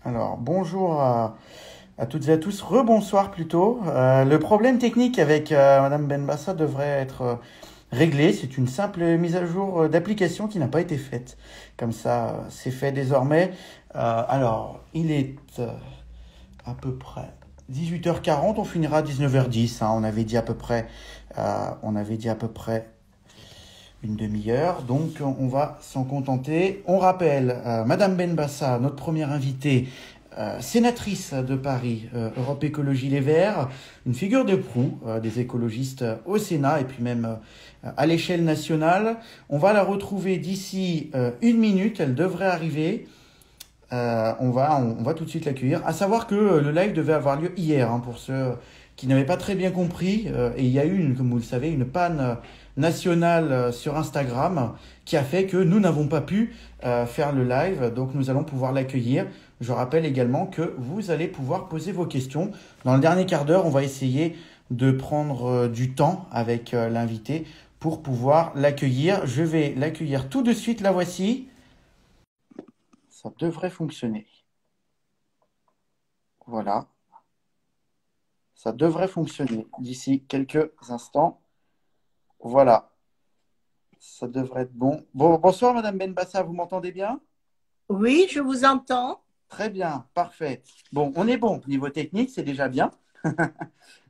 Alors, bonjour à toutes et à tous, rebonsoir plutôt. Le problème technique avec Madame Benbassa devrait être réglé. C'est une simple mise à jour d'application qui n'a pas été faite. Comme ça, c'est fait désormais. Alors, il est à peu près 18h40, on finira à 19h10, hein. On avait dit à peu près une demi-heure, donc on va s'en contenter. On rappelle, Madame Benbassa, notre première invitée, sénatrice de Paris, Europe Écologie Les Verts, une figure de proue des écologistes au Sénat et puis même à l'échelle nationale. On va la retrouver d'ici une minute, elle devrait arriver. On va tout de suite l'accueillir. À savoir que le live devait avoir lieu hier, hein, pour ceux qui n'avaient pas très bien compris. Et il y a eu, comme vous le savez, une panne nationale sur Instagram qui a fait que nous n'avons pas pu faire le live. Donc nous allons pouvoir l'accueillir. Je rappelle également que vous allez pouvoir poser vos questions. Dans le dernier quart d'heure, on va essayer de prendre du temps avec l'invité pour pouvoir l'accueillir. Je vais l'accueillir tout de suite. La voici. Ça devrait fonctionner. Voilà, ça devrait fonctionner d'ici quelques instants. Voilà, ça devrait être bon. Bonsoir Madame Benbassa, vous m'entendez bien? Oui, je vous entends. Très bien, parfait. Bon, on est bon. Niveau technique, c'est déjà bien.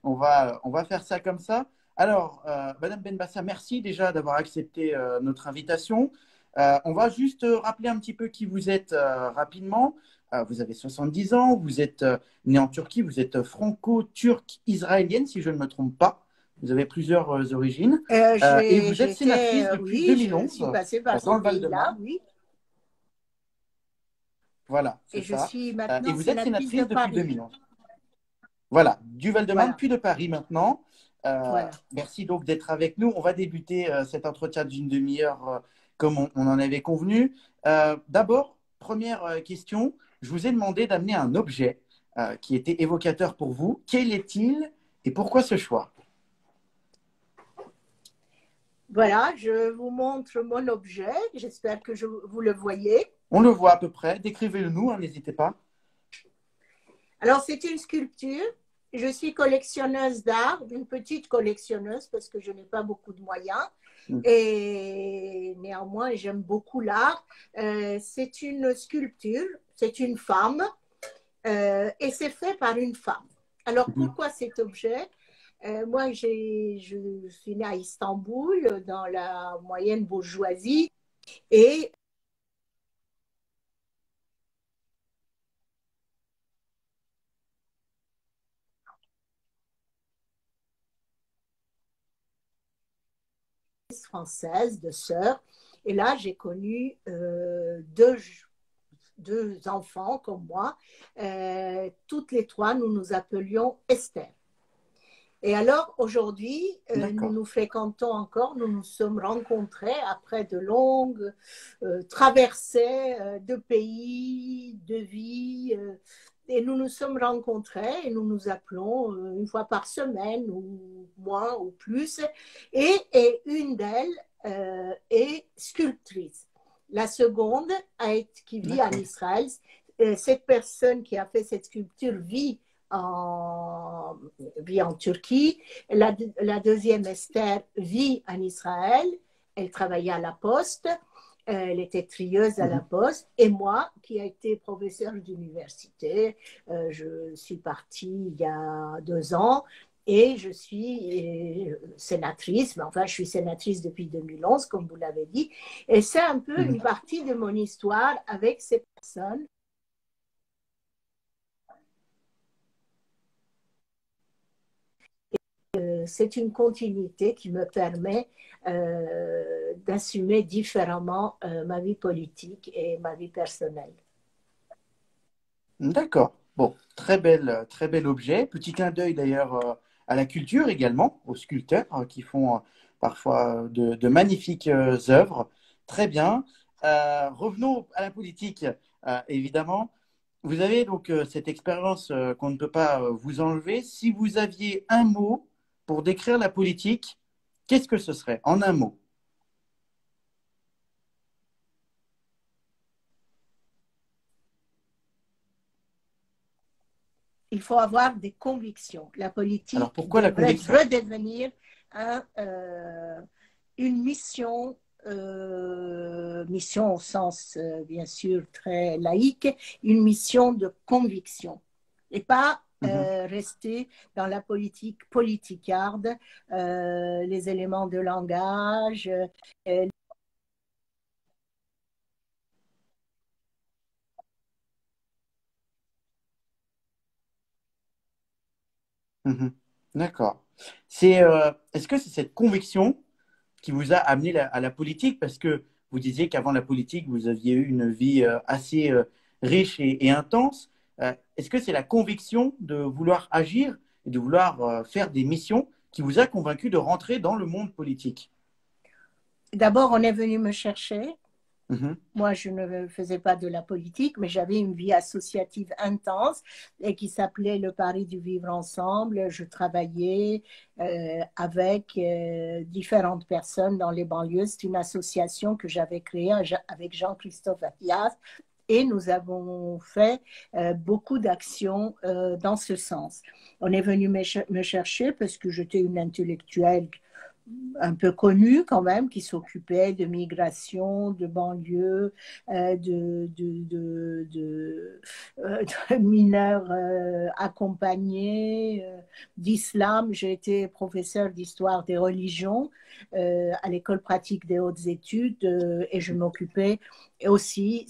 On va faire ça comme ça. Alors, Madame Benbassa, merci déjà d'avoir accepté notre invitation. On va juste rappeler un petit peu qui vous êtes rapidement. Vous avez 70 ans, vous êtes née en Turquie, vous êtes franco-turque israélienne, si je ne me trompe pas. Vous avez plusieurs origines. Et vous êtes sénatrice depuis Oui, je 2011 suis passée par ce dans le pays-là, Val-de-Marne. oui. Voilà, c'est Et je ça. suis Et maintenant vous êtes sénatrice de sénatrice depuis Paris. 2011. Voilà, du Val-de-Marne, Voilà, puis de Paris maintenant. voilà. Merci donc d'être avec nous. On va débuter cet entretien d'une demi-heure comme on en avait convenu. D'abord, première question, je vous ai demandé d'amener un objet qui était évocateur pour vous. Quel est-il et pourquoi ce choix? Voilà, je vous montre mon objet. J'espère que vous le voyez. On le voit à peu près. Décrivez-le nous, hein, n'hésitez pas. Alors, c'est une sculpture. Je suis collectionneuse d'art, une petite collectionneuse parce que je n'ai pas beaucoup de moyens. Mm. Et néanmoins, j'aime beaucoup l'art. C'est une sculpture, c'est une femme et c'est fait par une femme. Alors Mhm. pourquoi cet objet? Moi, je suis née à Istanbul, dans la moyenne bourgeoisie, et française de sœur. Et là, j'ai connu deux enfants comme moi. Toutes les trois, nous nous appelions Esther. Et alors, aujourd'hui, nous D'accord. nous fréquentons encore, nous nous sommes rencontrés après de longues traversées de pays, de vie, et nous nous sommes rencontrés et nous nous appelons une fois par semaine ou moins ou plus. Et une d'elles est sculptrice. La seconde, qui vit en D'accord. Israël, cette personne qui a fait cette sculpture en, vit en Turquie. La deuxième, Esther, vit en Israël. Elle travaillait à la poste. Elle était trieuse à la Mhm. poste. Et moi, qui ai été professeure d'université, je suis partie il y a 2 ans et je suis sénatrice. Mais enfin, je suis sénatrice depuis 2011, comme vous l'avez dit. Et c'est un peu une Mhm. partie de mon histoire avec ces personnes. C'est une continuité qui me permet d'assumer différemment ma vie politique et ma vie personnelle. D'accord. Bon, très bel objet. Petit clin d'œil d'ailleurs à la culture également, aux sculpteurs qui font parfois de magnifiques œuvres. Très bien. Revenons à la politique, évidemment. Vous avez donc cette expérience qu'on ne peut pas vous enlever. Si vous aviez un mot pour décrire la politique, qu'est-ce que ce serait en un mot? il faut avoir des convictions. La Alors politique pourquoi la devrait conviction? redevenir une mission, mission au sens bien sûr très laïque, une mission de conviction et pas Mhm, rester dans la politique politicarde, les éléments de langage. mhm. D'accord. Est-ce que c'est cette conviction qui vous a amené à la politique? Parce que vous disiez qu'avant la politique, vous aviez eu une vie assez riche et intense. Est-ce que c'est la conviction de vouloir agir et de vouloir faire des missions qui vous a convaincu de rentrer dans le monde politique? D'abord, on est venu me chercher. Mhm, Moi, je ne faisais pas de la politique, mais j'avais une vie associative intense et qui s'appelait le Pari du vivre ensemble. Je travaillais avec différentes personnes dans les banlieues. C'est une association que j'avais créée avec Jean-Christophe Attias et nous avons fait beaucoup d'actions dans ce sens. On est venu me chercher parce que j'étais une intellectuelle un peu connu quand même, qui s'occupait de migration, de banlieue, de mineurs accompagnés, d'islam. J'ai été professeur d'histoire des religions à l'école pratique des hautes études et je m'occupais aussi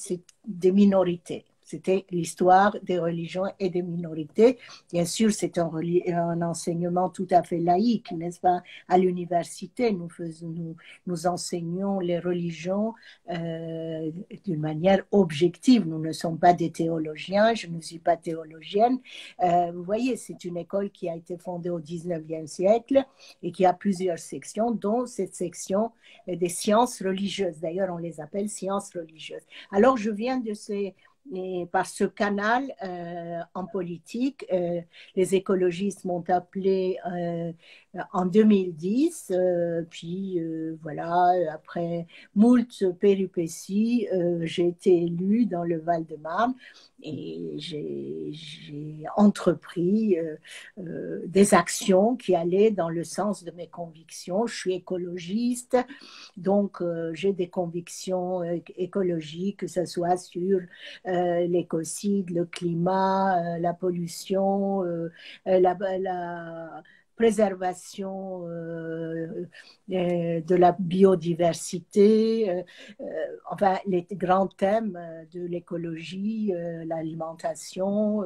des minorités. C'était l'histoire des religions et des minorités. Bien sûr, c'est un enseignement tout à fait laïque, n'est-ce pas? À l'université, nous enseignons les religions d'une manière objective. Nous ne sommes pas des théologiens, je ne suis pas théologienne. Vous voyez, c'est une école qui a été fondée au 19e siècle et qui a plusieurs sections, dont cette section des sciences religieuses. D'ailleurs, on les appelle sciences religieuses. Alors, je viens de ces et par ce canal en politique, les écologistes m'ont appelé en 2010, puis voilà, après moult péripéties, j'ai été élue dans le Val-de-Marne et j'ai entrepris des actions qui allaient dans le sens de mes convictions. Je suis écologiste, donc j'ai des convictions écologiques, que ce soit sur l'écocide, le climat, la pollution, la préservation de la biodiversité, enfin les grands thèmes de l'écologie, l'alimentation,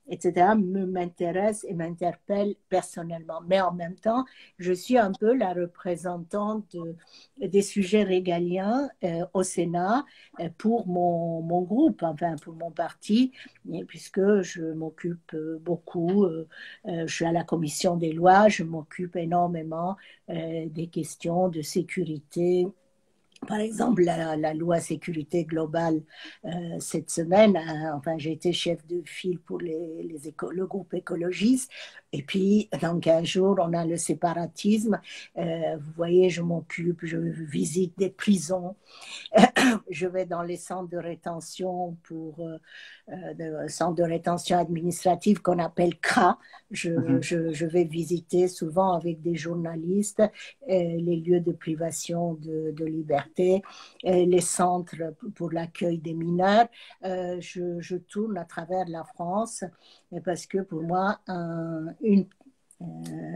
etc., m'intéressent et m'interpellent personnellement. Mais en même temps, je suis un peu la représentante des sujets régaliens au Sénat pour mon groupe, enfin pour mon parti, puisque je m'occupe beaucoup, je suis à la commission des lois, je m'occupe énormément des questions de sécurité. Par exemple, la loi sécurité globale cette semaine, enfin, j'ai été chef de file pour le groupe écologiste. Et puis, dans 15 jours, on a le séparatisme. Vous voyez, je m'occupe, je visite des prisons, je vais dans les centres de rétention centres de rétention administrative qu'on appelle CRA. mhm. Je vais visiter souvent avec des journalistes les lieux de privation de liberté, les centres pour l'accueil des mineurs. Je tourne à travers la France parce que pour moi, une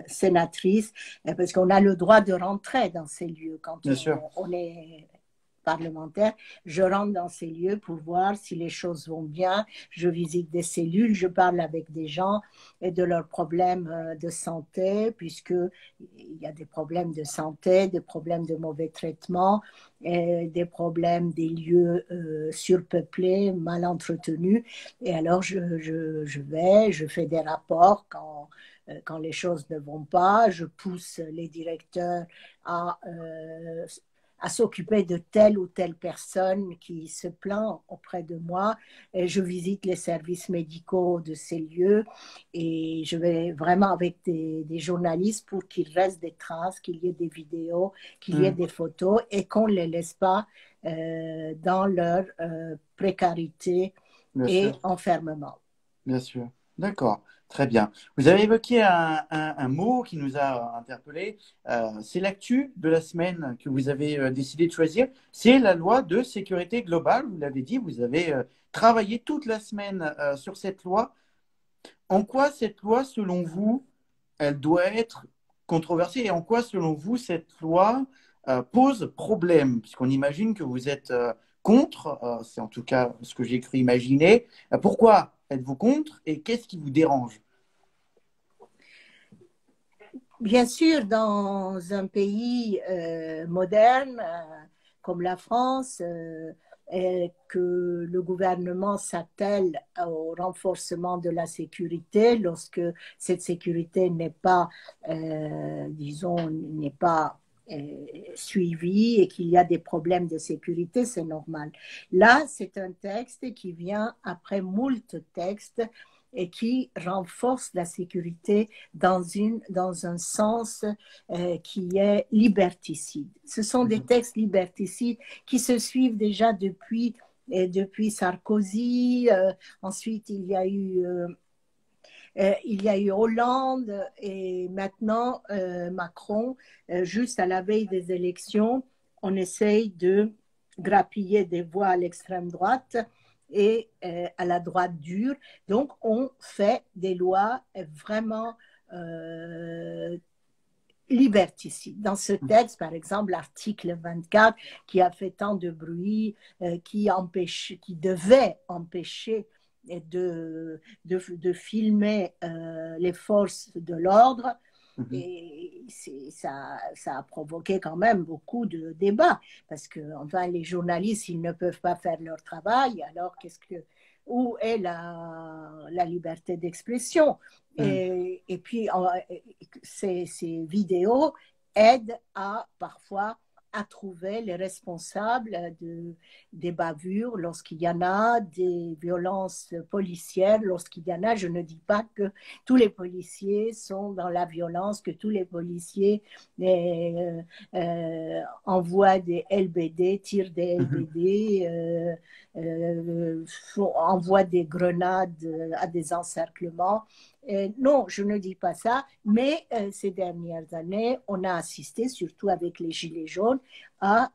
sénatrice, parce qu'on a le droit de rentrer dans ces lieux quand Bien sûr. on est parlementaire. Je rentre dans ces lieux pour voir si les choses vont bien. Je visite des cellules, je parle avec des gens et de leurs problèmes de santé, puisqu'il y a des problèmes de santé, des problèmes de mauvais traitement, des problèmes des lieux surpeuplés, mal entretenus. Et alors, je fais des rapports quand les choses ne vont pas, je pousse les directeurs à s'occuper de telle ou telle personne qui se plaint auprès de moi. Et je visite les services médicaux de ces lieux et je vais vraiment avec des journalistes pour qu'il reste des traces, qu'il y ait des vidéos, qu'il y ait Mhm. des photos et qu'on ne les laisse pas dans leur précarité Bien et sûr. enfermement. Bien sûr. D'accord, très bien. Vous avez évoqué un mot qui nous a interpellés. C'est l'actu de la semaine que vous avez décidé de choisir. C'est la loi de sécurité globale. Vous l'avez dit, vous avez travaillé toute la semaine sur cette loi. En quoi cette loi, selon vous, elle doit être controversée et en quoi, selon vous, cette loi pose problème? Puisqu'on imagine que vous êtes contre, c'est en tout cas ce que j'ai cru imaginer. Pourquoi êtes-vous contre et qu'est-ce qui vous dérange? Bien sûr, dans un pays moderne comme la France, et que le gouvernement s'attelle au renforcement de la sécurité lorsque cette sécurité n'est pas, disons, n'est pas suivie et qu'il y a des problèmes de sécurité, c'est normal. Là, c'est un texte qui vient après moult textes et qui renforce la sécurité dans un sens qui est liberticide. Ce sont des Mhm. textes liberticides qui se suivent déjà depuis Sarkozy. Ensuite, il y a eu Hollande et maintenant Macron. Juste à la veille des élections, on essaye de grappiller des voix à l'extrême droite et à la droite dure. Donc, on fait des lois vraiment liberticides. Dans ce texte, par exemple, l'article 24 qui a fait tant de bruit, qui devait empêcher de filmer les forces de l'ordre. Mhm. Et ça a provoqué quand même beaucoup de débats, parce que enfin, les journalistes, ils ne peuvent pas faire leur travail, alors où est la liberté d'expression? Mhm. Et puis, ces vidéos aident parfois à trouver les responsables des bavures lorsqu'il y en a, des violences policières lorsqu'il y en a. Je ne dis pas que tous les policiers sont dans la violence, que tous les policiers envoient des LBD, tirent des Mhm. LBD, envoient des grenades à des encerclements. Non, je ne dis pas ça, mais ces dernières années, on a assisté, surtout avec les Gilets jaunes, à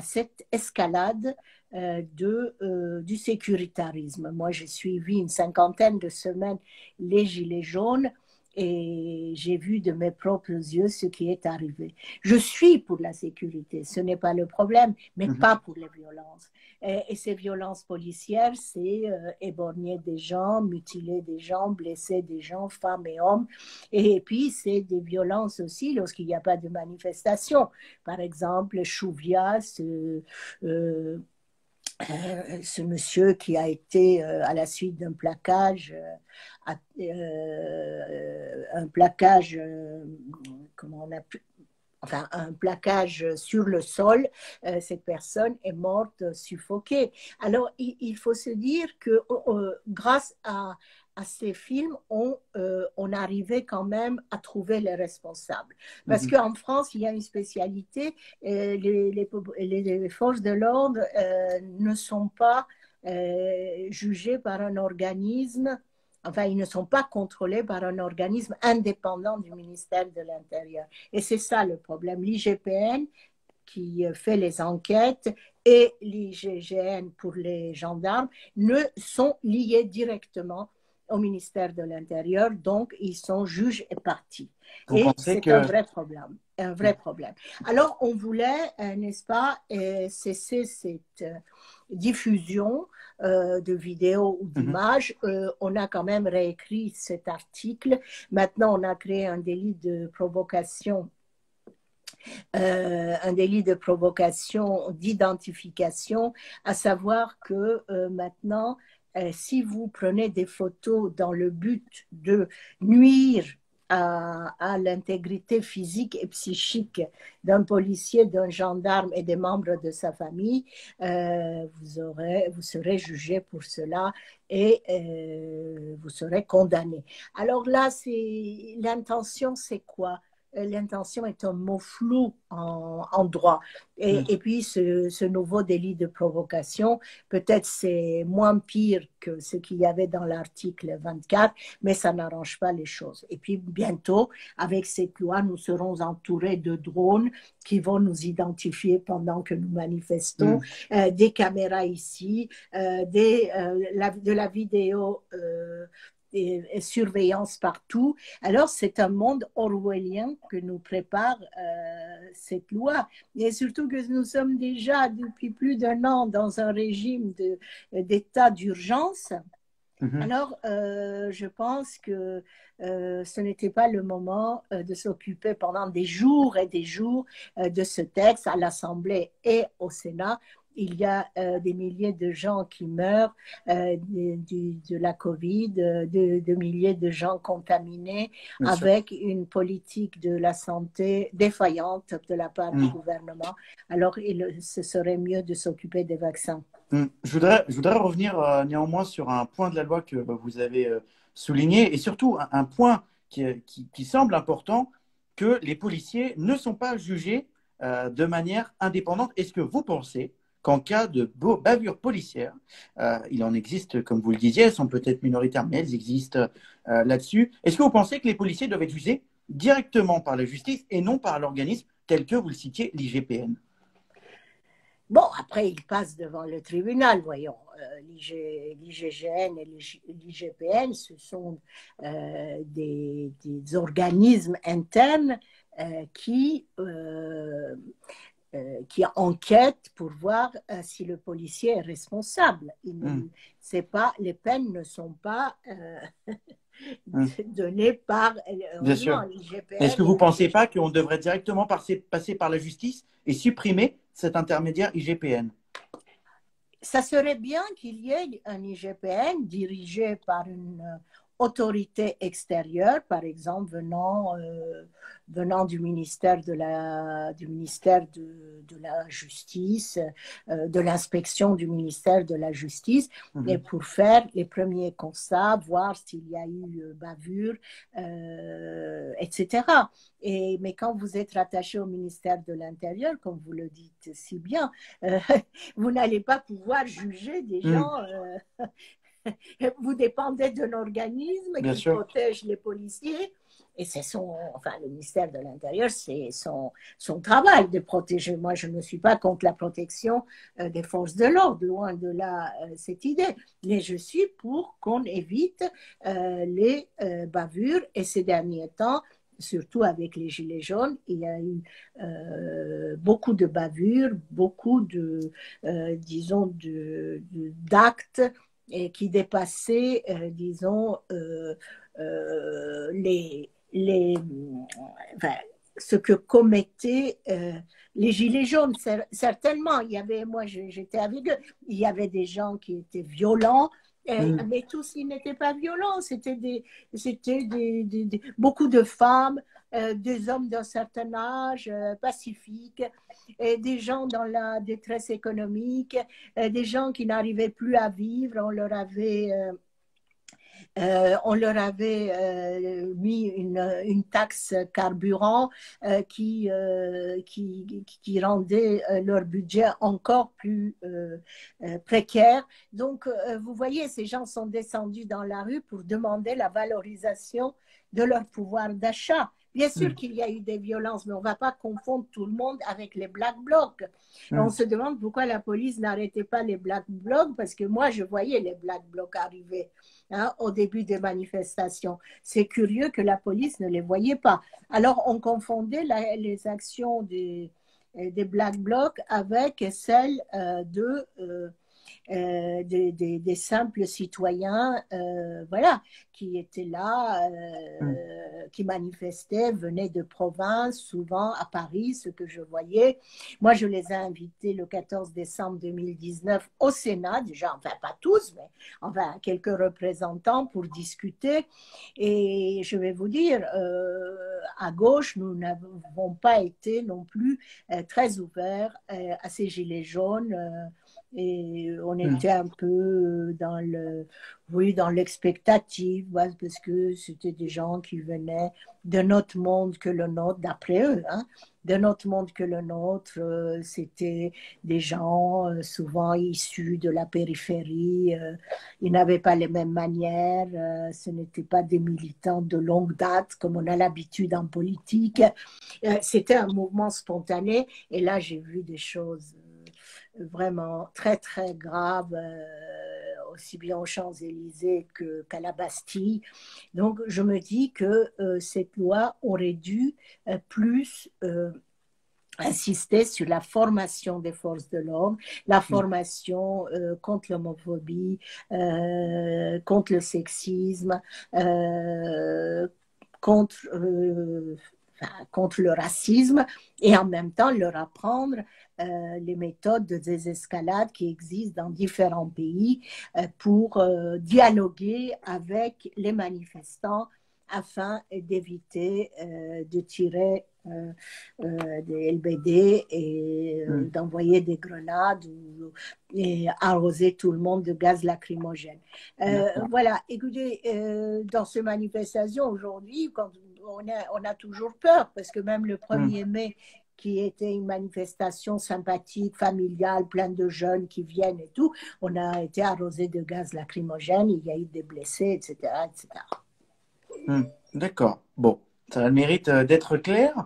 cette escalade du sécuritarisme. Moi, j'ai suivi une cinquantaine de semaines les Gilets jaunes et j'ai vu de mes propres yeux ce qui est arrivé. Je suis pour la sécurité, ce n'est pas le problème, mais Mhm. pas pour les violences. Et ces violences policières, c'est éborgner des gens, mutiler des gens, blesser des gens, femmes et hommes. Et puis, c'est des violences aussi lorsqu'il n'y a pas de manifestation. Par exemple, Chouviat, euh, ce monsieur qui a été, à la suite d'un plaquage, un plaquage, comment on a pu, enfin un plaquage sur le sol, cette personne est morte suffoquée. Alors il faut se dire que grâce à ces films, on arrivait quand même à trouver les responsables. Parce Mhm. qu'en France, il y a une spécialité, les forces de l'ordre ne sont pas jugées par un organisme, enfin, ils ne sont pas contrôlés par un organisme indépendant du ministère de l'Intérieur. Et c'est ça le problème. L'IGPN qui fait les enquêtes et l'IGGN pour les gendarmes ne sont liés directement au ministère de l'Intérieur, donc ils sont juges et parties. Vous Et pensez c'est un que... vrai problème, un vrai problème. Alors on voulait, n'est-ce pas, cesser cette diffusion de vidéos ou Mhm. d'images. On a quand même réécrit cet article. Maintenant, on a créé un délit de provocation, d'identification, à savoir que maintenant, si vous prenez des photos dans le but de nuire à l'intégrité physique et psychique d'un policier, d'un gendarme et des membres de sa famille, vous serez jugé pour cela et vous serez condamné. Alors là, l'intention, c'est quoi? l'intention est un mot flou en droit. Et puis, ce nouveau délit de provocation, peut-être c'est moins pire que ce qu'il y avait dans l'article 24, mais ça n'arrange pas les choses. Et puis, bientôt, avec cette loi, nous serons entourés de drones qui vont nous identifier pendant que nous manifestons, des caméras ici, de la vidéo et surveillance partout. Alors, c'est un monde orwellien que nous prépare cette loi. Et surtout que nous sommes déjà depuis plus d'un an dans un régime d'état d'urgence. Alors, je pense que ce n'était pas le moment de s'occuper pendant des jours et des jours de ce texte à l'Assemblée et au Sénat. Il y a des milliers de gens qui meurent de la COVID, de milliers de gens contaminés avec une politique de la santé défaillante de la part du gouvernement. Alors, ce serait mieux de s'occuper des vaccins. Je voudrais revenir néanmoins sur un point de la loi que vous avez souligné et surtout un point qui semble important, que les policiers ne sont pas jugés de manière indépendante. Est-ce que vous pensez qu'en cas de bavure policière, il en existe, comme vous le disiez, elles sont peut-être minoritaires, mais elles existent là-dessus. Est-ce que vous pensez que les policiers doivent être jugés directement par la justice et non par l'organisme tel que vous le citiez, l'IGPN? Bon, après, ils passent devant le tribunal, voyons. L'IGGN et l'IGPN, ce sont des organismes internes qui enquêtent pour voir si le policier est responsable. Les peines ne sont pas données par l'IGPN. Est-ce que vous ne pensez pas qu'on devrait directement passer par la justice et supprimer cet intermédiaire IGPN? Ça serait bien qu'il y ait un IGPN dirigé par une autorité extérieure, par exemple venant du ministère de la Justice, de l'inspection du ministère de la Justice, et pour faire les premiers constats, voir s'il y a eu bavure, etc. Mais quand vous êtes rattaché au ministère de l'Intérieur, comme vous le dites si bien, vous n'allez pas pouvoir juger des gens. Vous dépendez d'un organisme qui protège les policiers. Et le ministère de l'Intérieur, c'est son travail de protéger. Moi, je ne suis pas contre la protection des forces de l'ordre, loin de là cette idée. Mais je suis pour qu'on évite les bavures. Et ces derniers temps, surtout avec les Gilets jaunes, il y a eu beaucoup de bavures, beaucoup d'actes et qui dépassaient, ce que commettaient les Gilets jaunes. Certainement, moi j'étais avec eux, il y avait des gens qui étaient violents, mais tous ils n'étaient pas violents, c'était beaucoup de femmes, des hommes d'un certain âge, pacifiques, et des gens dans la détresse économique, des gens qui n'arrivaient plus à vivre. On leur avait mis une taxe carburant qui rendait leur budget encore plus précaire. Donc, vous voyez, ces gens sont descendus dans la rue pour demander la valorisation de leur pouvoir d'achat. Bien sûr qu'il y a eu des violences, mais on ne va pas confondre tout le monde avec les Black Blocs. On se demande pourquoi la police n'arrêtait pas les Black Blocs, parce que moi, je voyais les Black Blocs arriver au début des manifestations. C'est curieux que la police ne les voyait pas. Alors, on confondait les actions des Black Blocs avec celles des simples citoyens qui étaient là, qui manifestaient, venaient de province, souvent à Paris, ce que je voyais. Moi, je les ai invités le 14 décembre 2019 au Sénat, déjà, enfin pas tous, mais enfin quelques représentants pour discuter. Et je vais vous dire, à gauche, nous n'avons pas été non plus très ouverts à ces gilets jaunes Et on Hmm. était un peu oui, dans l'expectative, ouais, parce que c'était des gens qui venaient de notre monde que le nôtre, d'après eux, hein, de notre monde que le nôtre. C'était des gens souvent issus de la périphérie. Ils n'avaient pas les mêmes manières. Ce n'étaient pas des militants de longue date comme on a l'habitude en politique. C'était un mouvement spontané. Et là, j'ai vu des choses vraiment très, très graves, aussi bien aux Champs-Élysées qu'à la Bastille. Donc, je me dis que cette loi aurait dû plus insister sur la formation des forces de l'ordre, la Hmm. formation contre l'homophobie, contre le sexisme, euh, contre, contre le racisme, et en même temps leur apprendre les méthodes de désescalade qui existent dans différents pays pour dialoguer avec les manifestants afin d'éviter de tirer des LBD et Hmm. d'envoyer des grenades et arroser tout le monde de gaz lacrymogène. D'accord. Voilà, écoutez, dans ces manifestations aujourd'hui, quand on a toujours peur, parce que même le Hmm. 1er mai, qui était une manifestation sympathique, familiale, plein de jeunes qui viennent et tout, on a été arrosé de gaz lacrymogène, il y a eu des blessés, etc., etc. Hmm. D'accord. Bon, ça a le mérite d'être clair.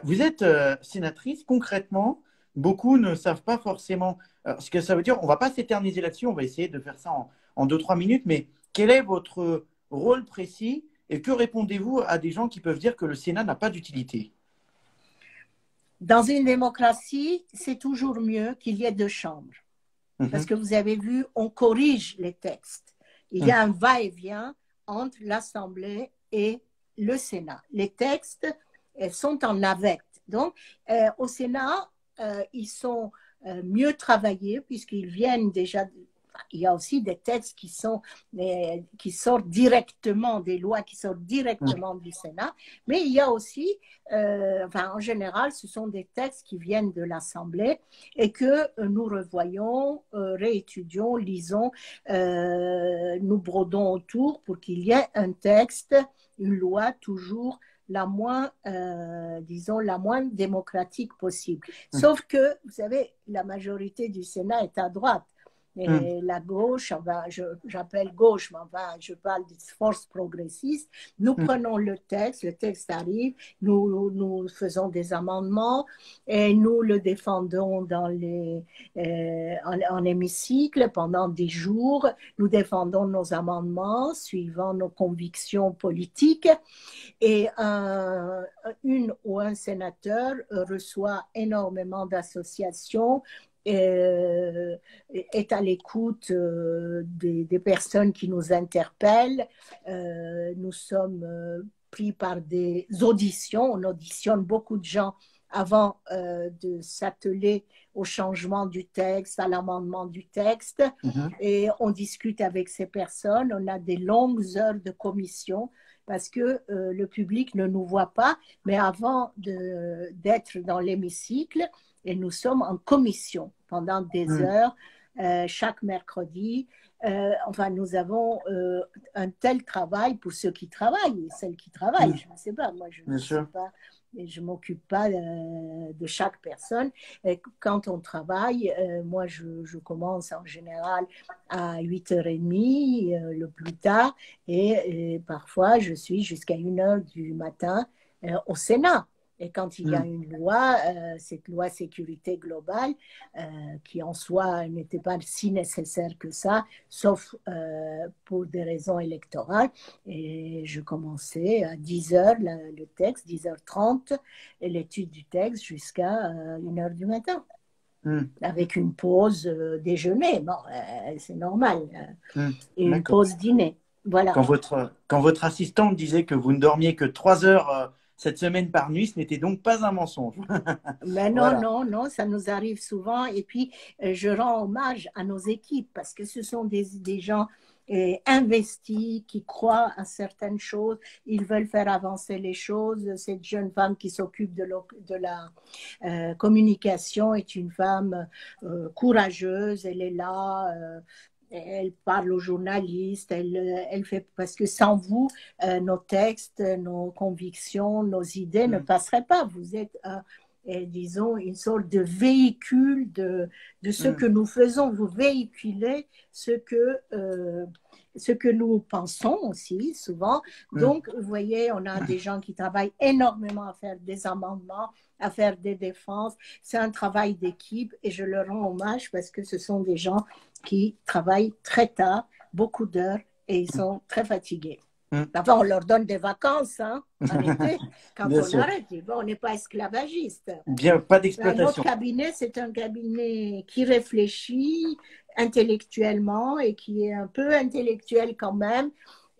Vous êtes sénatrice, concrètement, beaucoup ne savent pas forcément ce que ça veut dire. On ne va pas s'éterniser là-dessus, on va essayer de faire ça en 2-3 minutes, mais quel est votre rôle précis et que répondez-vous à des gens qui peuvent dire que le Sénat n'a pas d'utilité? Dans une démocratie, c'est toujours mieux qu'il y ait deux chambres. Parce Mhm. que vous avez vu, on corrige les textes. Il y Hmm. a un va-et-vient entre l'Assemblée et le Sénat. Les textes sont en navette. Donc, au Sénat, ils sont mieux travaillés puisqu'ils viennent déjà. Il y a aussi des textes qui sortent directement, des lois qui sortent Hmm. directement du Sénat, mais il y a aussi, en général, ce sont des textes qui viennent de l'Assemblée et que nous revoyons, réétudions, lisons, nous brodons autour pour qu'il y ait un texte, une loi toujours la moins, disons, la moins démocratique possible. Hmm. Sauf que, vous savez, la majorité du Sénat est à droite. Hmm. Et la gauche, enfin, j'appelle gauche, mais enfin, je parle des forces progressistes. Nous Hmm. prenons le texte arrive, nous faisons des amendements et nous le défendons en hémicycle pendant des jours. Nous défendons nos amendements suivant nos convictions politiques et une ou un sénateur reçoit énormément d'associations, est à l'écoute des personnes qui nous interpellent. Nous sommes pris par des auditions. On auditionne beaucoup de gens avant de s'atteler au changement du texte, à l'amendement du texte. Mhm. Et on discute avec ces personnes. On a des longues heures de commission parce que le public ne nous voit pas, mais avant d'être dans l'hémicycle, et nous sommes en commission pendant des Hmm. heures chaque mercredi. Enfin, nous avons un tel travail pour ceux qui travaillent et celles qui travaillent. Hmm. Je ne sais pas, moi je Bien ne suis sûr. pas, et je ne m'occupe pas de chaque personne. Et quand on travaille, moi je commence en général à 8h30 le plus tard et parfois je suis jusqu'à 1h du matin au Sénat. Et quand il y a Hmm. une loi, cette loi sécurité globale, qui en soi n'était pas si nécessaire que ça, sauf pour des raisons électorales. Et je commençais à 10h le texte, 10h30, et l'étude du texte jusqu'à 1h du matin, Hmm. avec une pause déjeuner. Bon, c'est normal. Hmm. Et une D'accord. pause dîner. Voilà. Quand votre assistante disait que vous ne dormiez que 3 heures cette semaine par nuit, ce n'était donc pas un mensonge. Mais non, Voilà. non, non, ça nous arrive souvent. Et puis, je rends hommage à nos équipes parce que ce sont des gens investis, qui croient à certaines choses. Ils veulent faire avancer les choses. Cette jeune femme qui s'occupe de la communication est une femme courageuse. Elle est là. Elle parle aux journalistes, elle fait, parce que sans vous, nos textes, nos convictions, nos idées ne passeraient pas. Vous êtes, disons, une sorte de véhicule de ce que nous faisons. Vous véhiculez ce que nous pensons aussi, souvent. Donc, vous voyez, on a des gens qui travaillent énormément à faire des amendements, à faire des défenses. C'est un travail d'équipe et je leur rends hommage parce que ce sont des gens qui travaillent très tard, beaucoup d'heures, et ils sont très fatigués. Enfin, on leur donne des vacances, hein. Arrêtez. Quand Bien on sûr. arrête, bon, on n'est pas esclavagiste. Bien, pas Notre d'exploitation. cabinet, c'est un cabinet qui réfléchit intellectuellement et qui est un peu intellectuel quand même.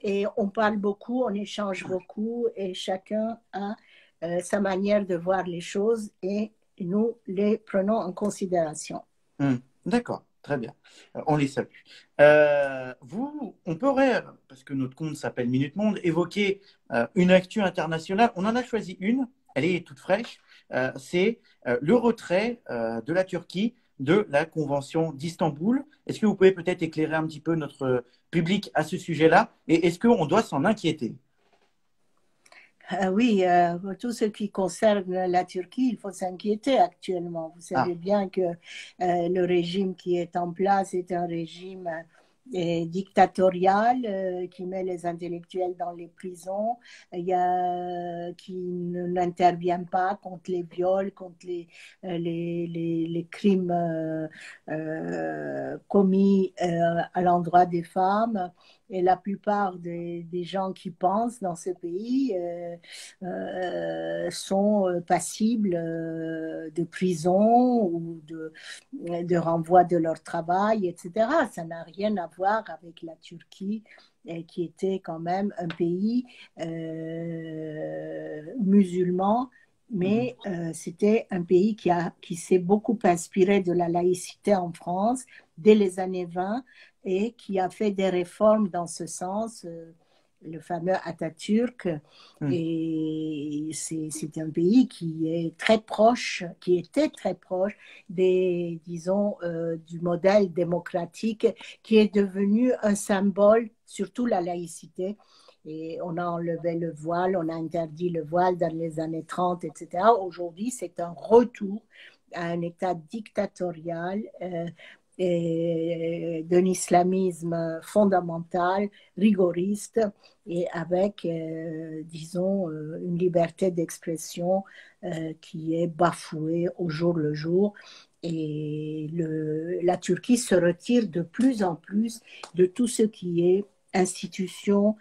Et on parle beaucoup, on échange beaucoup et chacun a sa manière de voir les choses et nous les prenons en considération. D'accord, très bien. On les salue. On pourrait, parce que notre compte s'appelle Minute Monde, évoquer une actu internationale. On en a choisi une, elle est toute fraîche. C'est le retrait de la Turquie de la Convention d'Istanbul. Est-ce que vous pouvez peut-être éclairer un petit peu notre public à ce sujet-là? Et est-ce qu'on doit s'en inquiéter? Oui, tout ce qui concerne la Turquie, il faut s'inquiéter actuellement. Vous savez bien que le régime qui est en place est un régime dictatorial qui met les intellectuels dans les prisons, qui n'intervient pas contre les viols, contre les crimes commis à l'endroit des femmes. Et la plupart des gens qui pensent dans ce pays sont passibles de prison ou de renvoi de leur travail, etc. Ça n'a rien à voir avec la Turquie, qui était quand même un pays musulman, mais c'était un pays qui s'est beaucoup inspiré de la laïcité en France dès les années 20 et qui a fait des réformes dans ce sens, le fameux Atatürk. Et c'est un pays qui est très proche, qui était très proche disons, du modèle démocratique qui est devenu un symbole, surtout la laïcité. Et on a enlevé le voile, on a interdit le voile dans les années 30, etc. Aujourd'hui, c'est un retour à un État dictatorial et d'un islamisme fondamental, rigoriste, et avec, disons, une liberté d'expression qui est bafouée au jour le jour. Et la Turquie se retire de plus en plus de tout ce qui est institution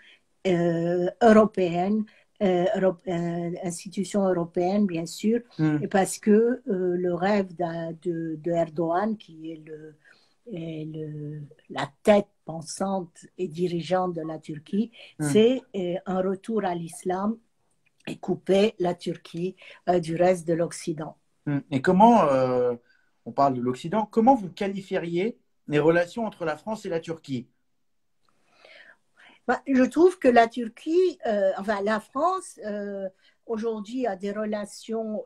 européenne, institutions européennes, bien sûr, et parce que le rêve de Erdogan, qui est la tête pensante et dirigeante de la Turquie, c'est un retour à l'islam et couper la Turquie du reste de l'Occident. Et comment, on parle de l'Occident, comment vous qualifieriez les relations entre la France et la Turquie? Je trouve que la Turquie, enfin la France, aujourd'hui a des relations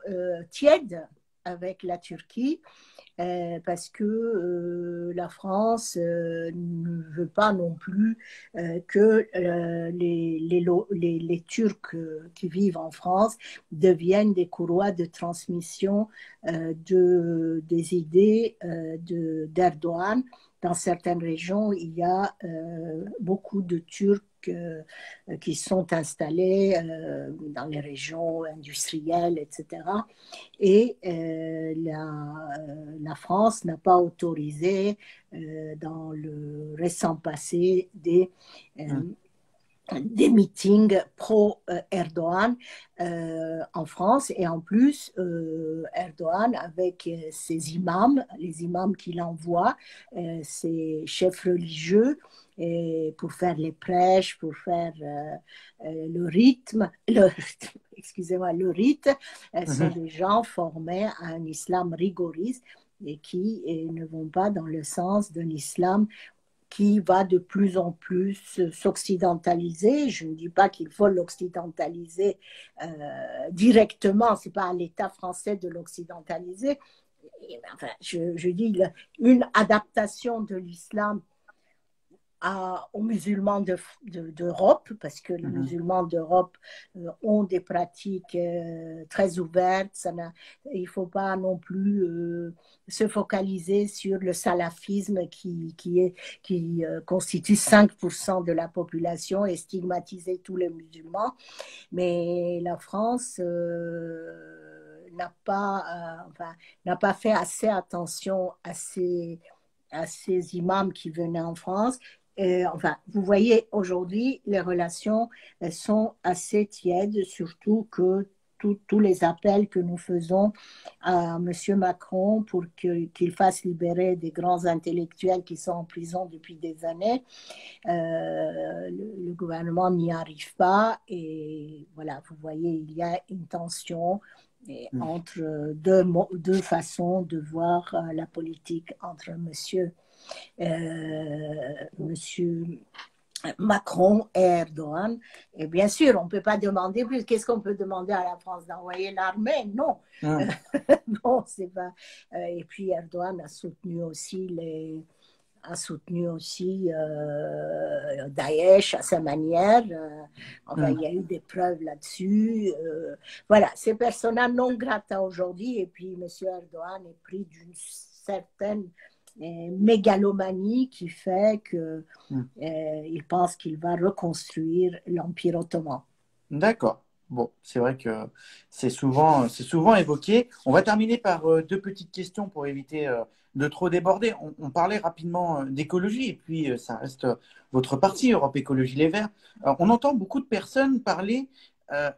tièdes avec la Turquie. Parce que la France ne veut pas non plus que les Turcs qui vivent en France deviennent des courroies de transmission des idées d'Erdogan. Dans certaines régions, il y a beaucoup de Turcs qui sont installés dans les régions industrielles, etc. Et la France n'a pas autorisé dans le récent passé des meetings pro-Erdogan en France. Et en plus, Erdogan, avec ses imams, les imams qu'il envoie, ses chefs religieux, pour faire les prêches, pour faire le rite, sont des gens formés à un islam rigoriste et qui ne vont pas dans le sens d'un islam qui va de plus en plus s'occidentaliser. Je ne dis pas qu'il faut l'occidentaliser directement, ce n'est pas à l'État français de l'occidentaliser. Enfin, je dis une adaptation de l'islam aux musulmans d'Europe, parce que les musulmans d'Europe ont des pratiques très ouvertes. Il ne faut pas non plus se focaliser sur le salafisme qui constitue 5% de la population et stigmatiser tous les musulmans. Mais la France n'a pas fait assez attention à ces imams qui venaient en France. Vous voyez, aujourd'hui, les relations sont assez tièdes, surtout que tous les appels que nous faisons à M. Macron pour qu'il fasse libérer des grands intellectuels qui sont en prison depuis des années, le gouvernement n'y arrive pas. Et voilà, vous voyez, il y a une tension entre deux façons de voir la politique entre monsieur Macron et Erdogan. Et bien sûr, on ne peut pas demander plus. Qu'est-ce qu'on peut demander à la France? D'envoyer l'armée? Non. Non, c'est pas. Et puis Erdogan a soutenu aussi Daesh à sa manière. Il y a eu des preuves là-dessus. Voilà, c'est persona non grata aujourd'hui. Et puis, M. Erdogan est pris d'une certaine mégalomanie qui fait qu'il pense qu'il va reconstruire l'Empire ottoman. D'accord. Bon, c'est vrai que c'est souvent évoqué. On va terminer par deux petites questions pour éviter de trop déborder. On parlait rapidement d'écologie et puis ça reste votre parti, Europe Écologie Les Verts. On entend beaucoup de personnes parler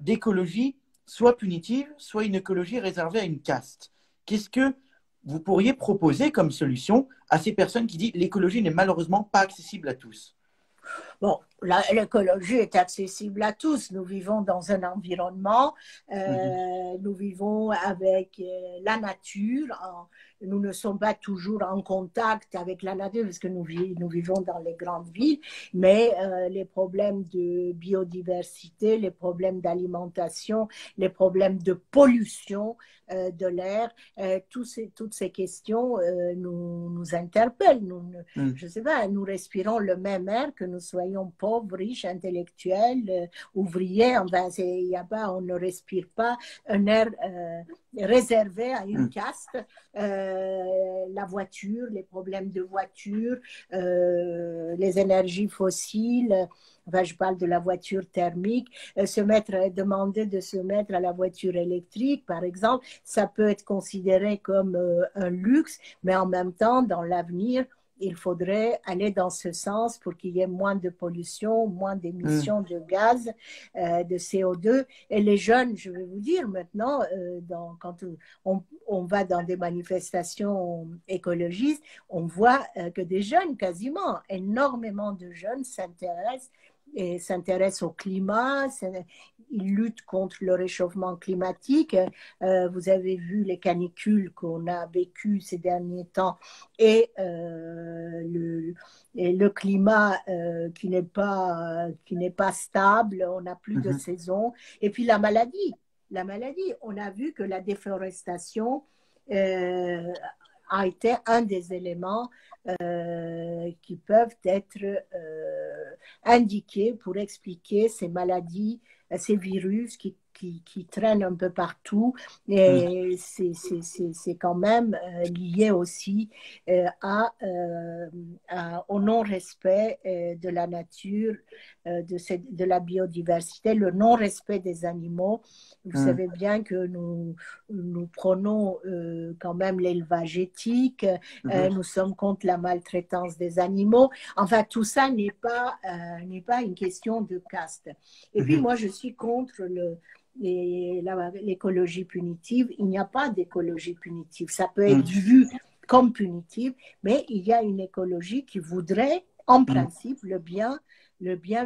d'écologie soit punitive, soit une écologie réservée à une caste. Qu'est-ce que vous pourriez proposer comme solution à ces personnes qui disent l'écologie n'est malheureusement pas accessible à tous? Bon, l'écologie est accessible à tous. Nous vivons dans un environnement, nous vivons avec la nature. Nous ne sommes pas toujours en contact avec la nature parce que nous vivons dans les grandes villes, mais les problèmes de biodiversité, les problèmes d'alimentation, les problèmes de pollution de l'air, toutes ces questions nous interpellent. Je ne sais pas, nous respirons le même air, que nous soyons pauvres, riches, intellectuels, ouvriers. Enfin, on ne respire pas un air réservé à une caste. La voiture, les problèmes de voiture, les énergies fossiles. Enfin, je parle de la voiture thermique. Demander de se mettre à la voiture électrique, par exemple, ça peut être considéré comme un luxe, mais en même temps, dans l'avenir, il faudrait aller dans ce sens pour qu'il y ait moins de pollution, moins d'émissions de gaz, de CO2. Et les jeunes, je vais vous dire maintenant, quand on va dans des manifestations écologistes, on voit que des jeunes, quasiment énormément de jeunes s'intéressent au climat, ils luttent contre le réchauffement climatique. Vous avez vu les canicules qu'on a vécues ces derniers temps et le climat qui n'est pas stable, on n'a plus de saison. Et puis la maladie, on a vu que la déforestation a été un des éléments qui peuvent être indiqués pour expliquer ces maladies, ces virus qui traînent un peu partout. Et c'est quand même lié aussi au non-respect de la nature, de la biodiversité, le non-respect des animaux. Vous savez bien que nous prenons quand même l'élevage éthique, nous sommes contre la maltraitance des animaux. Enfin, tout ça n'est pas une question de caste. Et puis, moi, je suis contre l'écologie punitive. Il n'y a pas d'écologie punitive. Ça peut être vu comme punitive, mais il y a une écologie qui voudrait, en principe, le bien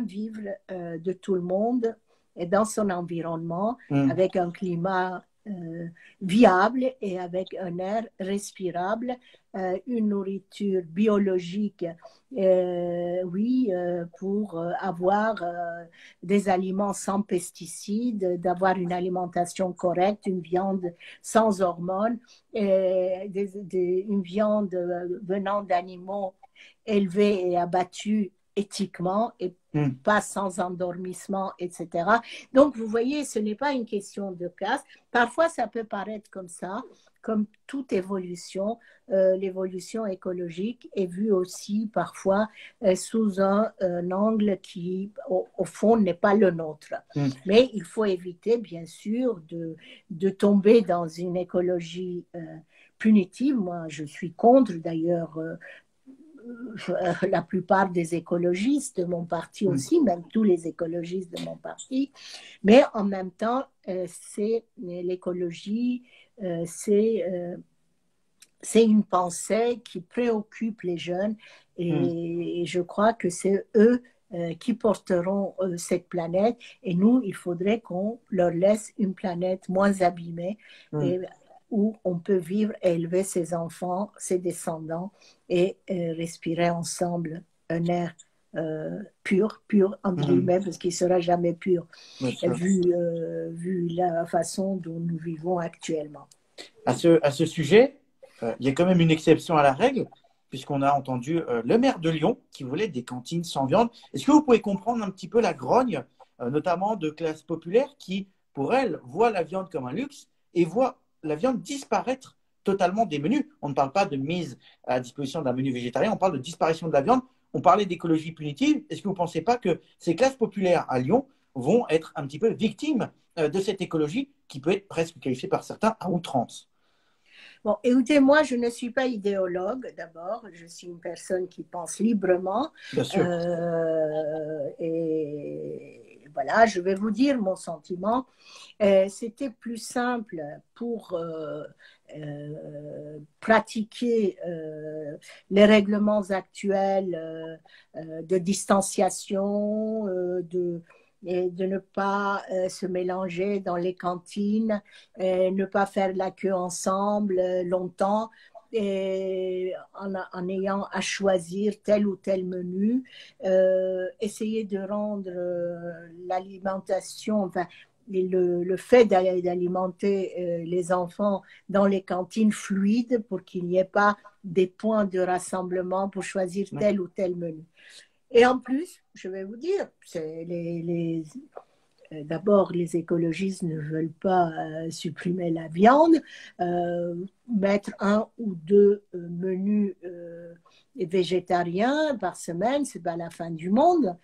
vivre de tout le monde et dans son environnement, avec un climat viable et avec un air respirable, une nourriture biologique, oui, pour avoir des aliments sans pesticides, d'avoir une alimentation correcte, une viande sans hormones, une viande venant d'animaux élevés et abattus éthiquement et pas sans endormissement, etc. Donc, vous voyez, ce n'est pas une question de classe. Parfois, ça peut paraître comme ça, comme toute évolution. L'évolution écologique est vue aussi parfois sous un angle qui, au fond, n'est pas le nôtre. Mais il faut éviter, bien sûr, de tomber dans une écologie punitive. Moi, je suis contre, d'ailleurs, la plupart des écologistes de mon parti aussi, même tous les écologistes de mon parti. Mais en même temps, c'est l'écologie, c'est une pensée qui préoccupe les jeunes et je crois que c'est eux qui porteront cette planète et nous, il faudrait qu'on leur laisse une planète moins abîmée et où on peut vivre et élever ses enfants, ses descendants et respirer ensemble un air pur entre guillemets, parce qu'il ne sera jamais pur, vu la façon dont nous vivons actuellement. À ce sujet, il y a quand même une exception à la règle, puisqu'on a entendu le maire de Lyon qui voulait des cantines sans viande. Est-ce que vous pouvez comprendre un petit peu la grogne, notamment de classes populaires qui, pour elles, voient la viande comme un luxe et voient la viande disparaître totalement des menus? On ne parle pas de mise à disposition d'un menu végétarien, on parle de disparition de la viande. On parlait d'écologie punitive. Est-ce que vous ne pensez pas que ces classes populaires à Lyon vont être un petit peu victimes de cette écologie qui peut être presque qualifiée par certains à outrance? Bon, écoutez, moi, je ne suis pas idéologue, d'abord. Je suis une personne qui pense librement. Bien sûr. Et voilà, je vais vous dire mon sentiment. C'était plus simple pour pratiquer les règlements actuels de distanciation, et de ne pas se mélanger dans les cantines, ne pas faire la queue ensemble longtemps, et en ayant à choisir tel ou tel menu, essayer de rendre l'alimentation, enfin, le fait d'alimenter les enfants dans les cantines fluide pour qu'il n'y ait pas des points de rassemblement pour choisir tel ou tel menu. Et en plus, je vais vous dire, d'abord, les écologistes ne veulent pas supprimer la viande, mettre un ou deux menus végétariens par semaine, c'est pas la fin du monde.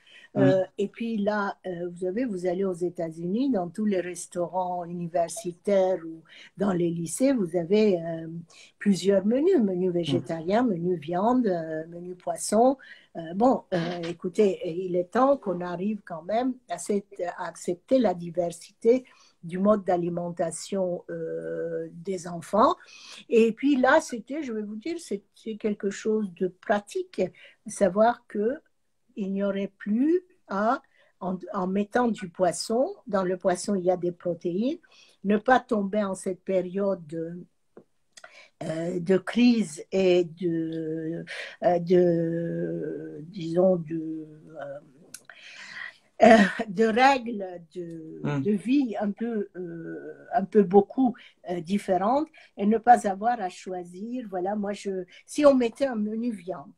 Et puis là, vous allez aux États-Unis, dans tous les restaurants universitaires ou dans les lycées, vous avez plusieurs menus, menu végétarien, menu viande, menu poisson. Écoutez, il est temps qu'on arrive quand même à accepter la diversité du mode d'alimentation des enfants. Et puis là, je vais vous dire, c'est quelque chose de pratique, savoir qu'il n'y aurait plus en mettant du poisson, dans le poisson il y a des protéines, ne pas tomber en cette période de crise et de règles de vie un peu beaucoup différentes et ne pas avoir à choisir. Voilà, si on mettait un menu viande,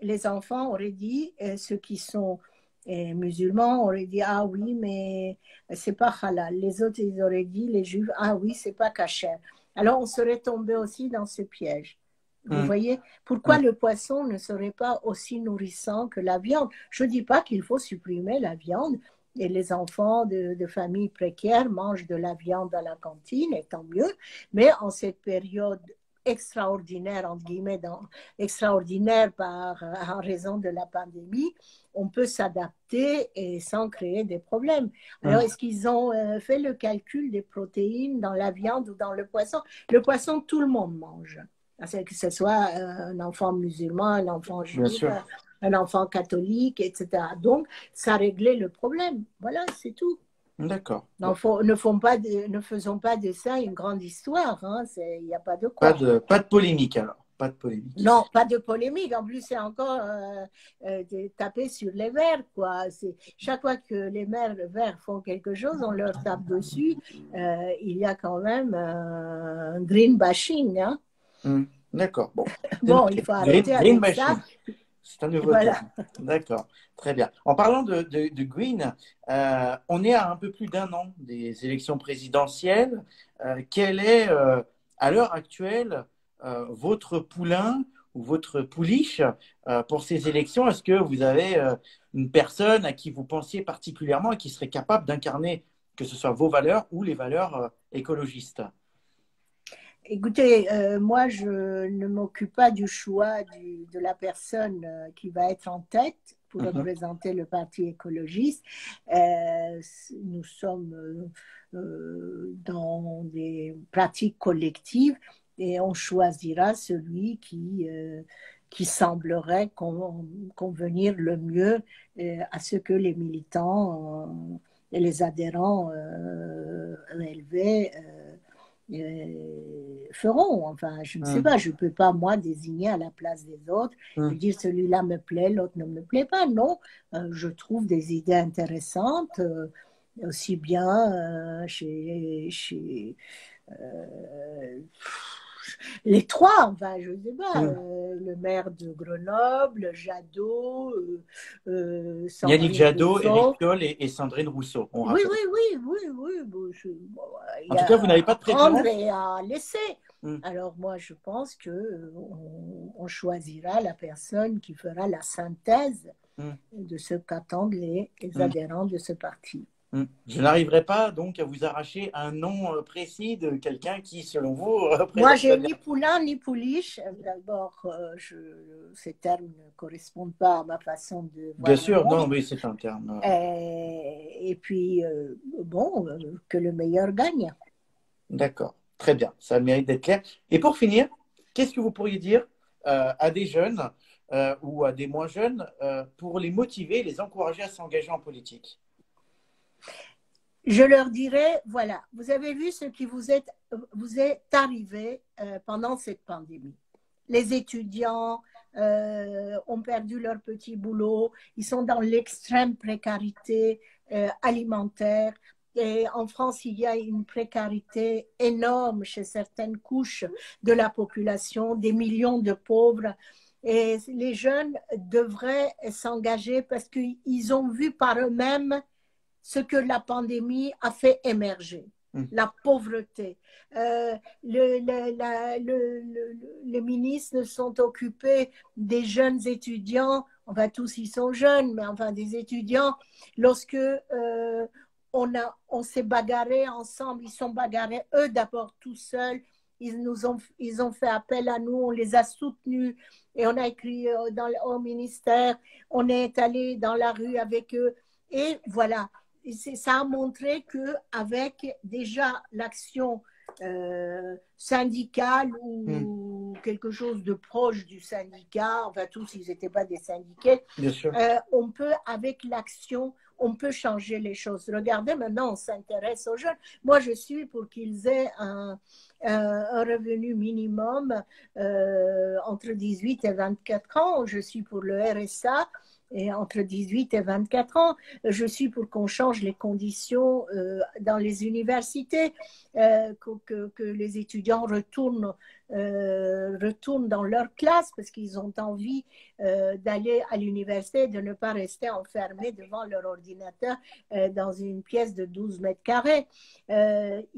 les enfants auraient dit, ceux qui sont musulmans auraient dit ah oui mais c'est pas halal. Les autres ils auraient dit, les juifs, ah oui c'est pas kasher. Alors on serait tombé aussi dans ce piège. Vous voyez, pourquoi le poisson ne serait pas aussi nourrissant que la viande? Je ne dis pas qu'il faut supprimer la viande, et les enfants de familles précaires mangent de la viande à la cantine, et tant mieux, mais en cette période extraordinaire, entre guillemets, extraordinaire en raison de la pandémie, on peut s'adapter et sans créer des problèmes. Alors, est-ce qu'ils ont fait le calcul des protéines dans la viande ou dans le poisson? Le poisson, tout le monde mange. Que ce soit un enfant musulman, un enfant juif, un enfant catholique, etc. Donc, ça réglait le problème. Voilà, c'est tout. D'accord. Non, Bon. ne faisons pas de ça une grande histoire, hein, il n'y a pas de Pas quoi. de polémique alors. Pas de polémique. Non, pas de polémique. En plus, c'est encore de taper sur les Verts, quoi. Chaque fois que les Verts font quelque chose, on leur tape dessus. Il y a quand même un green bashing, hein. D'accord. Bon. C'est Bon, il noté. faut arrêter Green avec ça. bashing. C'est un nouveau Voilà. terme. D'accord. Très bien. En parlant de Green, on est à un peu plus d'un an des élections présidentielles. Quel est, à l'heure actuelle, votre poulain ou votre pouliche pour ces élections? Est-ce que vous avez une personne à qui vous pensiez particulièrement et qui serait capable d'incarner que ce soit vos valeurs ou les valeurs écologistes? Écoutez, moi, je ne m'occupe pas du choix de la personne qui va être en tête pour Mhm. représenter le Parti écologiste. Euh, Nous sommes dans des pratiques collectives et on choisira celui qui semblerait convenir le mieux à ce que les militants et les adhérents élevés feront. Enfin, je ne sais Mhm. pas, je ne peux pas, moi, désigner à la place des autres et Mhm. dire celui-là me plaît, l'autre ne me plaît pas. Non, je trouve des idées intéressantes, aussi bien euh, les trois, enfin, je ne sais pas, Mhm. le maire de Grenoble, Jadot, Yannick Sandrine Jadot, Éric Rousseau. Piolle et Sandrine Rousseau, on Oui, rappelle. oui, oui, oui, oui. Bon, il En y tout cas, vous a n'avez pas à de prendre préférence? et à laisser. Mhm. Alors moi, je pense que on choisira la personne qui fera la synthèse Mhm. de ce qu'attendent les Mhm. adhérents de ce parti. Je n'arriverai pas donc à vous arracher un nom précis de quelqu'un qui, selon vous, Moi, représenterait j'ai bien. ni poulain ni pouliche. D'abord, ces termes ne correspondent pas à ma façon de Bien voir le sûr, non, monde. oui, c'est un terme. Et puis, bon, que le meilleur gagne. D'accord, très bien, ça mérite d'être clair. Et pour finir, qu'est-ce que vous pourriez dire à des jeunes ou à des moins jeunes pour les motiver, les encourager à s'engager en politique? Je leur dirais, voilà, vous avez vu ce qui vous est arrivé pendant cette pandémie. Les étudiants ont perdu leur petit boulot, ils sont dans l'extrême précarité alimentaire. Et en France, il y a une précarité énorme chez certaines couches de la population, des millions de pauvres. Et les jeunes devraient s'engager parce qu'ils ont vu par eux-mêmes ce que la pandémie a fait émerger, Hmm. la pauvreté. Les ministres sont occupés des jeunes étudiants, enfin tous ils sont jeunes, mais enfin des étudiants, lorsque on s'est bagarré ensemble, ils sont bagarrés eux d'abord tout seuls, ils ont fait appel à nous, on les a soutenus et on a écrit au ministère, on est allé dans la rue avec eux et voilà, ça a montré qu'avec déjà l'action syndicale Hmm. ou quelque chose de proche du syndicat, enfin tous ils n'étaient pas des syndiqués, Bien sûr. on peut avec l'action, on peut changer les choses. Regardez, maintenant on s'intéresse aux jeunes. Moi je suis pour qu'ils aient un revenu minimum entre 18 et 24 ans. Je suis pour le RSA et entre 18 et 24 ans. Je suis pour qu'on change les conditions dans les universités, que les étudiants retournent dans leur classe parce qu'ils ont envie d'aller à l'université, de ne pas rester enfermés devant leur ordinateur dans une pièce de 12 mètres carrés. Il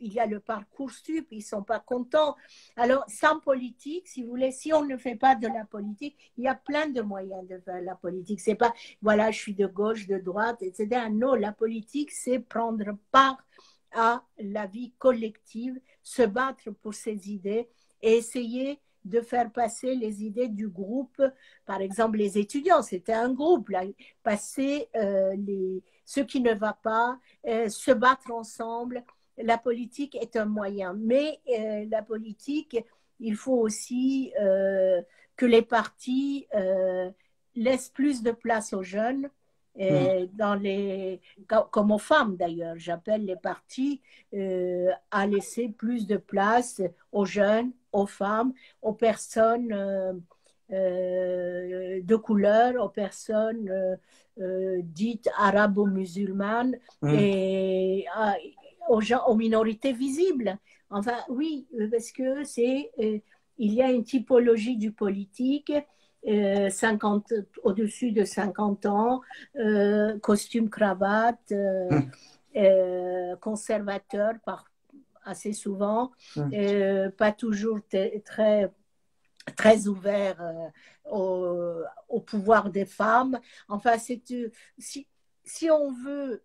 y a le parcours sup, ils ne sont pas contents. Alors, sans politique, si vous voulez, si on ne fait pas de la politique, il y a plein de moyens de faire la politique. C'est pas, voilà, je suis de gauche, de droite, etc. Non, la politique, c'est prendre part à la vie collective, se battre pour ses idées et essayer de faire passer les idées du groupe. Par exemple, les étudiants, c'était un groupe, là, passer ce qui ne va pas, se battre ensemble. La politique est un moyen, mais la politique, il faut aussi que les partis laissent plus de place aux jeunes Mm. Comme aux femmes d'ailleurs. J'appelle les partis à laisser plus de place aux jeunes, aux femmes, aux personnes de couleur, aux personnes dites arabo-musulmanes Mm. et aux gens, aux minorités visibles. Enfin, oui, parce que il y a une typologie du politique 50, au-dessus de 50 ans, costume, cravate, Mm. conservateur assez souvent, Mm. pas toujours très, très ouvert au pouvoir des femmes. Enfin, si, si on veut,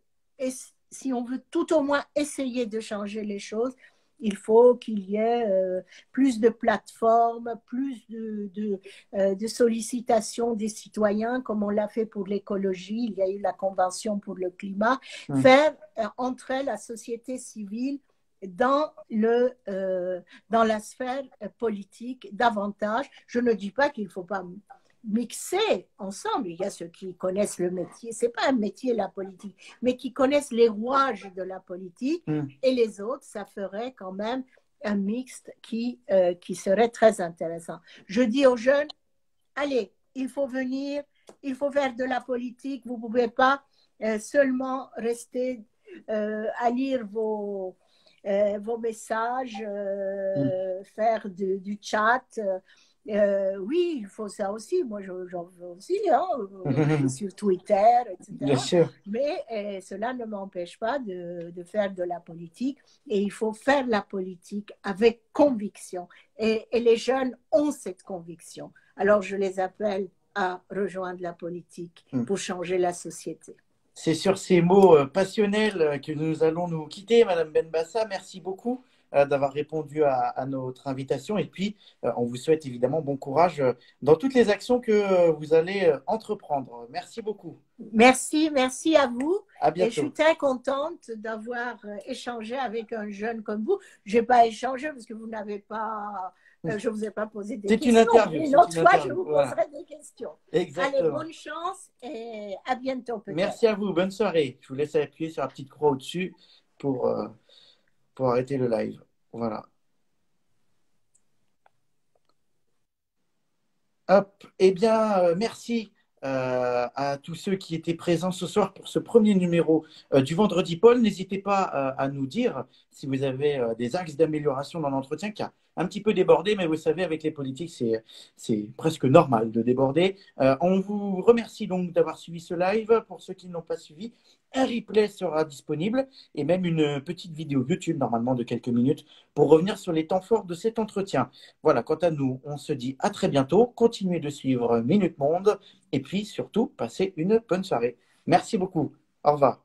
si on veut tout au moins essayer de changer les choses, il faut qu'il y ait plus de plateformes, plus de sollicitations des citoyens, comme on l'a fait pour l'écologie, il y a eu la Convention pour le climat, Mm. faire entrer la société civile dans, dans la sphère politique davantage. Je ne dis pas qu'il ne faut pas mixer ensemble. Il y a ceux qui connaissent le métier, c'est pas un métier la politique, mais qui connaissent les rouages de la politique, Mm. et les autres, ça ferait quand même un mixte qui serait très intéressant. Je dis aux jeunes, allez, il faut venir, il faut faire de la politique, vous ne pouvez pas seulement rester à lire vos messages, Mm. faire du chat. Oui, il faut ça aussi. Moi, j'en veux aussi, hein, sur Twitter, Bien etc. sûr. Mais cela ne m'empêche pas de faire de la politique. Et il faut faire la politique avec conviction. Et les jeunes ont cette conviction. Alors, je les appelle à rejoindre la politique Mm. pour changer la société. C'est sur ces mots passionnels que nous allons nous quitter, Madame Benbassa. Merci beaucoup d'avoir répondu à notre invitation. Et puis, on vous souhaite évidemment bon courage dans toutes les actions que vous allez entreprendre. Merci beaucoup. Merci, merci à vous. À Et je suis bientôt. très contente d'avoir échangé avec un jeune comme vous. Je n'ai pas échangé parce que vous n'avez pas, je ne vous ai pas posé des C'est une questions. interview. Mais une C'est autre une fois, je interview. vous Voilà. poserai des questions. Allez, Exactement. bonne chance et à bientôt Merci peut-être. à vous. Bonne soirée. Je vous laisse appuyer sur la petite croix au-dessus pour, euh, pour arrêter le live. Voilà. Hop, eh bien, merci à tous ceux qui étaient présents ce soir pour ce premier numéro du Vendredi Paul. N'hésitez pas à nous dire si vous avez des axes d'amélioration dans l'entretien qui a un petit peu débordé, mais vous savez, avec les politiques, c'est presque normal de déborder. On vous remercie donc d'avoir suivi ce live. Pour ceux qui ne l'ont pas suivi, un replay sera disponible et même une petite vidéo YouTube, normalement de quelques minutes, pour revenir sur les temps forts de cet entretien. Voilà, quant à nous, on se dit à très bientôt. Continuez de suivre Minute Monde et puis surtout, passez une bonne soirée. Merci beaucoup. Au revoir.